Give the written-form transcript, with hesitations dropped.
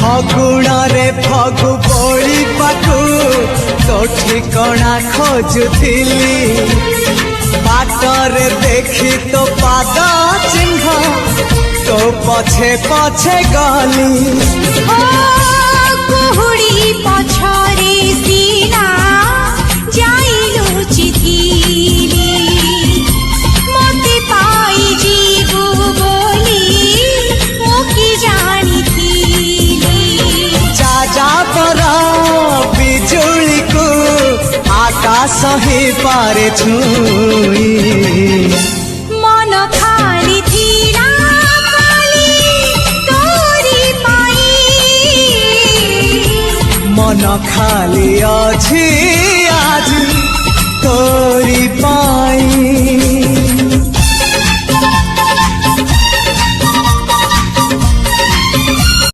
ଫଗୁଣରେ ଫଗୁ ବୋଳି ପାଖୁ ତୋ ଠିକଣା ଖୋଜୁଥିଲି ବାଟରେ ଦେଖି ତୋ ପାଦ ଚିହ୍ନ ତୋ ପଛେ ପଛେ ଗଲି କୁହୁଡ଼ି ପଛରେ ସିନା ଯାଇ ଲୁଚିଥିଲି ମୋତେ ପାଇଯିବୁ ବୋଲି ମୁଁ କି ଜାଣିଥିଲି ଯାଯାବର ବିଜୁଳିକୁ ଆକାଶ ହିଁ ପାରେ ଛୁଇଁ ମନ ଖାଲି ଥିଲା ଖାଲି ତୋରି ପାଇଁ ମନ ଖାଲି ଅଛି ଆଜି ତୋରି ପାଇଁ।